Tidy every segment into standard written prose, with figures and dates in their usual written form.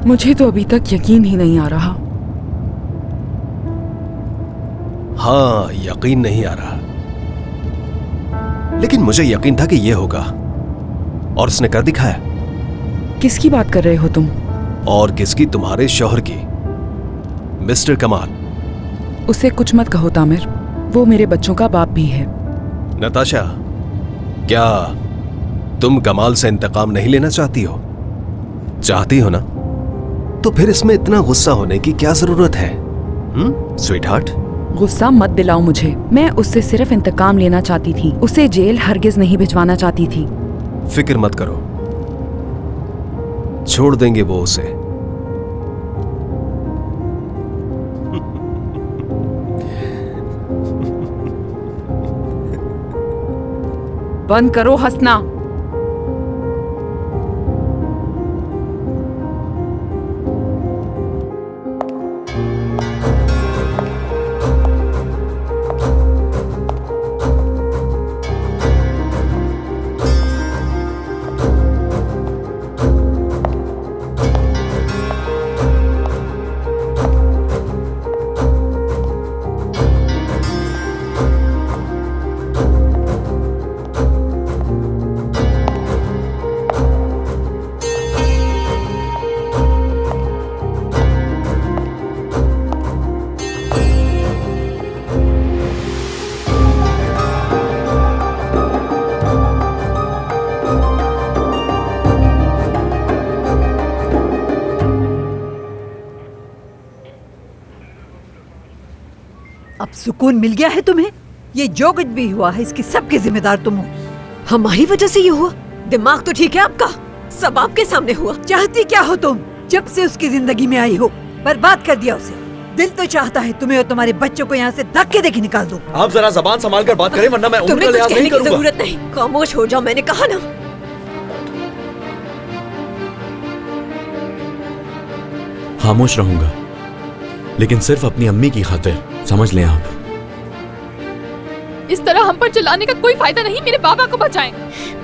मुझे तो अभी तक यकीन ही नहीं आ रहा। हाँ, यकीन नहीं आ रहा, लेकिन मुझे यकीन था कि ये होगा, और उसने कर दिखाया। किसकी बात कर रहे हो तुम? और किसकी? तुम्हारे शौहर की, मिस्टर कमाल। उसे कुछ मत कहो तामिर, वो मेरे बच्चों का बाप भी है। नताशा, क्या तुम कमाल से इंतकाम नहीं लेना चाहती हो? चाहती हो ना? तो फिर इसमें इतना गुस्सा होने की क्या जरूरत है? स्वीटहार्ट? गुस्सा मत दिलाओ मुझे। मैं उससे सिर्फ इंतकाम लेना चाहती थी, उसे जेल हरगिज नहीं भिजवाना चाहती थी। फिक्र मत करो, छोड़ देंगे वो उसे। बंद करो हंसना। अब सुकून मिल गया है तुम्हें? ये जो कुछ भी हुआ है इसकी सबके जिम्मेदार तुम हो। हमारी वजह से ये हुआ? दिमाग तो ठीक है आपका? सब आपके सामने हुआ। चाहती क्या हो तुम? जब से उसकी जिंदगी में आई हो बर्बाद कर दिया उसे। दिल तो चाहता है तुम्हें और तुम्हारे बच्चों को यहाँ से धक्के देके निकाल दो। आप जरा जबान संभाल कर बात करें, वरना मैं उम्र का लिहाज नहीं करूंगा। जरूरत नहीं, खामोश हो जाओ, मैंने कहा ना। खामोश रहूंगा, लेकिन सिर्फ अपनी अम्मी की खातिर, समझ लें आप। इस तरह हम पर चिल्लाने का कोई फायदा नहीं। मेरे बाबा को बचाएं,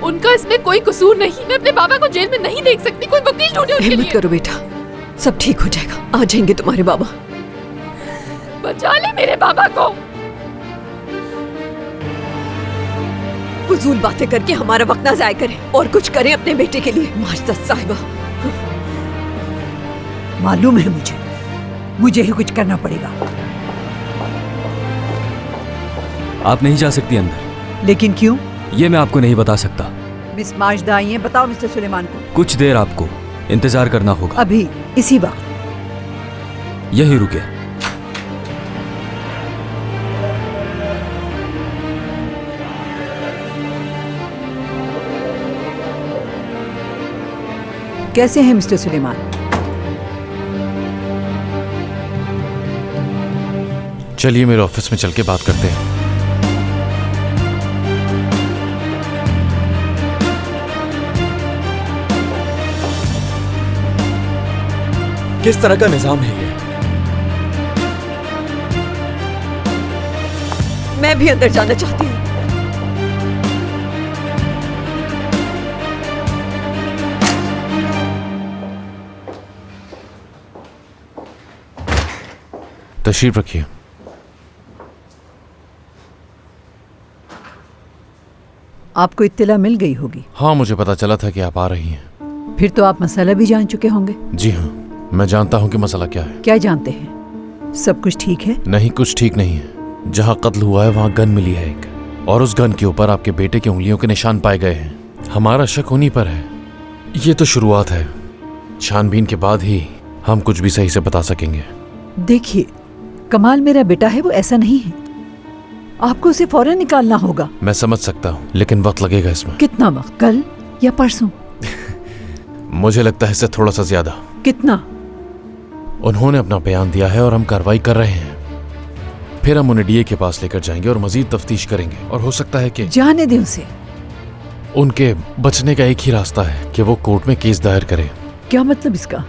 उनका इसमें कोई कसूर नहीं। मैं अपने बाबा को जेल में नहीं देख सकती। कोई वकील ढूंढे उनके लिए। हिम्मत करो बेटा, सब ठीक हो जाएगा। आ जाएंगे तुम्हारे बाबा। बचा ले मेरे बाबा को। फजूल बातें करके हमारा वक्त ना जाया करें और कुछ करें अपने बेटे के लिए। माजदा साहिबा, मालूम है मुझे ही कुछ करना पड़ेगा। आप नहीं जा सकती अंदर। लेकिन क्यों? ये मैं आपको नहीं बता सकता। मिस माजदा आई हैं, बताओ मिस्टर सुलेमान को। कुछ देर आपको इंतजार करना होगा। अभी इसी वक्त। यही रुके। कैसे हैं मिस्टर सुलेमान? चलिए मेरे ऑफिस में चल के बात करते हैं। किस तरह का निजाम है ये? मैं भी अंदर जाना चाहती हूँ। तशरीफ रखिए। आपको इत्तला मिल गई होगी। हाँ, मुझे पता चला था कि आप आ रही हैं। फिर तो आप मसला भी जान चुके होंगे। जी हाँ, मैं जानता हूँ कि मसला क्या है। क्या जानते हैं? सब कुछ ठीक है? नहीं, कुछ ठीक नहीं है। जहाँ कत्ल हुआ है वहाँ गन मिली है एक, और उस गन के ऊपर आपके बेटे की उंगलियों के निशान पाए गए हैं। हमारा शक उन्हीं पर है। ये तो शुरुआत है, छानबीन के बाद ही हम कुछ भी सही से बता सकेंगे। देखिए, कमाल मेरा बेटा है, वो ऐसा नहीं है। आपको उसे फौरन निकालना होगा। मैं समझ सकता हूँ, लेकिन वक्त लगेगा इसमें। कितना वक्त? कल या परसों? मुझे लगता है इससे थोड़ा सा ज्यादा। कितना? उन्होंने अपना बयान दिया है और हम कार्रवाई कर रहे हैं। फिर हम उन्हें डीए के पास लेकर जाएंगे और मजीद तफ्तीश करेंगे, और हो सकता है कि जाने दें उसे। उनके बचने का एक ही रास्ता है कि वो कोर्ट में केस दायर करें। क्या मतलब इसका?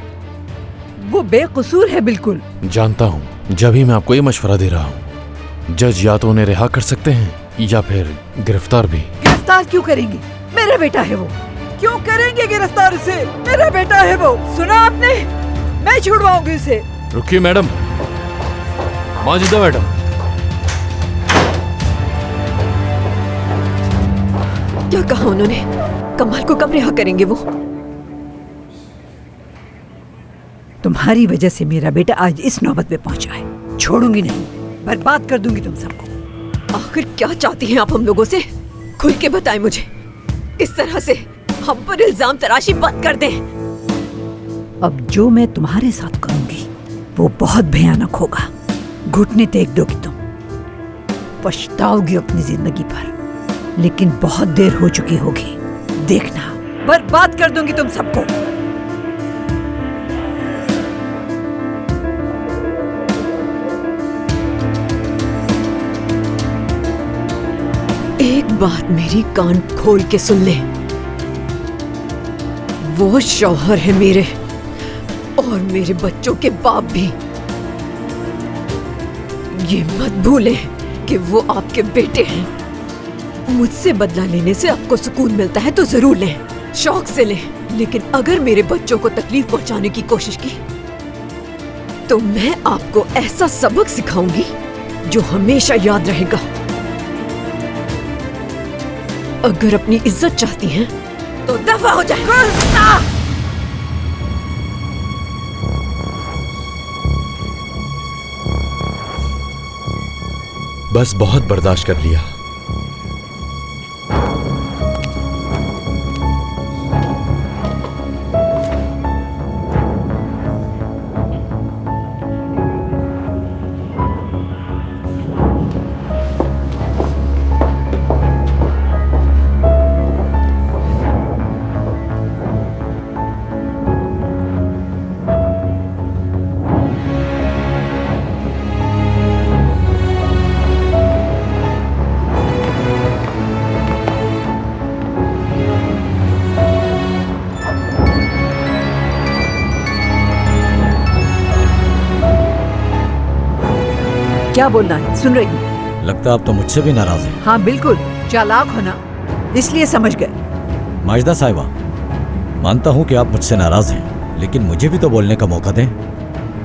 वो बेकसूर है बिल्कुल। जानता हूँ, जब ही मैं आपको ये मशवरा दे रहा हूँ। जज या तो उन्हें रिहा कर सकते हैं या फिर गिरफ्तार भी। गिरफ्तार क्यों करेंगे? मेरा बेटा है वो। क्यों करेंगे गिरफ्तार उसे? मेरा बेटा है वो, सुना आपने? मैं छुड़वाऊंगी उसे। रुकिए मैडम, माजिदा मैडम। क्या कहा उन्होंने? कमाल को कब रिहा करेंगे वो? तुम्हारी वजह से मेरा बेटा आज इस नौबत पे पहुंचा है। छोड़ूंगी नहीं, बर्बाद कर दूंगी तुम सबको। आखिर क्या चाहती हैं आप हम लोगों से? खुल के बताएं मुझे। इस तरह से हम पर इल्जाम तराशी बंद कर दें। अब जो मैं तुम्हारे साथ करूंगी वो बहुत भयानक होगा। घुटने टेक दोगी तुम, पछताओगी अपनी जिंदगी पर, लेकिन बहुत देर हो चुकी होगी। देखना, बर्बाद कर दूंगी तुम सबको। एक बात मेरी कान खोल के सुन ले, वो शौहर है मेरे और मेरे बच्चों के बाप भी। ये मत भूलें कि वो आपके बेटे हैं। मुझसे बदला लेने से आपको सुकून मिलता है तो जरूर लें, शौक से लें, लेकिन अगर मेरे बच्चों को तकलीफ पहुंचाने की कोशिश की तो मैं आपको ऐसा सबक सिखाऊंगी जो हमेशा याद रहेगा। अगर अपनी इज्जत चाहती हैं तो दफा हो जाए। बस बहुत बर्दाश्त कर लिया। क्या बोलना है? सुन रही हूँ। लगता है आप तो मुझसे भी नाराज हैं। हाँ बिल्कुल, चालाक हो ना, इसलिए समझ गए। माजिदा साहिबा, मानता हूँ कि आप मुझसे नाराज हैं, लेकिन मुझे भी तो बोलने का मौका दें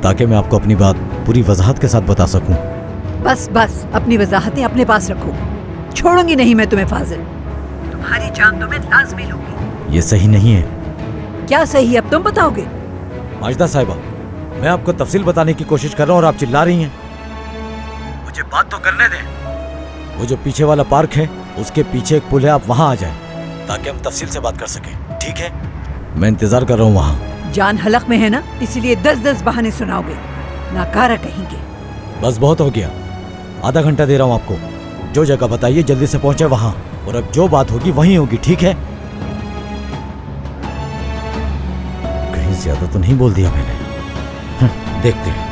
ताकि मैं आपको अपनी बात पूरी वजाहत के साथ बता सकूं। बस बस, अपनी वजाहतें अपने पास रखो। छोड़ूंगी नहीं मैं तुम्हें फाजिल। तुम्हारी जान तो मैं लाज़मी लूंगी। ये सही नहीं है। क्या सही, अब तुम बताओगे? माजिदा साहिबा, मैं आपको तफसील बताने की कोशिश कर रहा हूँ और आप चिल्ला रही हैं। मुझे बात तो करने दें। वो जो पीछे वाला पार्क है उसके पीछे एक पुल है, आप वहाँ आ जाएं ताकि हम तफसील से बात कर सकें, ठीक है? मैं इंतजार कर रहा हूँ वहाँ। जान हलक में है ना, इसीलिए 10-10 बहाने सुनाओगे। नाकारा कहेंगे। बस बहुत हो गया, आधा घंटा दे रहा हूँ आपको। जो जगह बताइए जल्दी से पहुंचे वहाँ, और अब जो बात होगी वहीं होगी, ठीक है? कहीं ज्यादा तो नहीं बोल दिया मैंने? देखते हैं।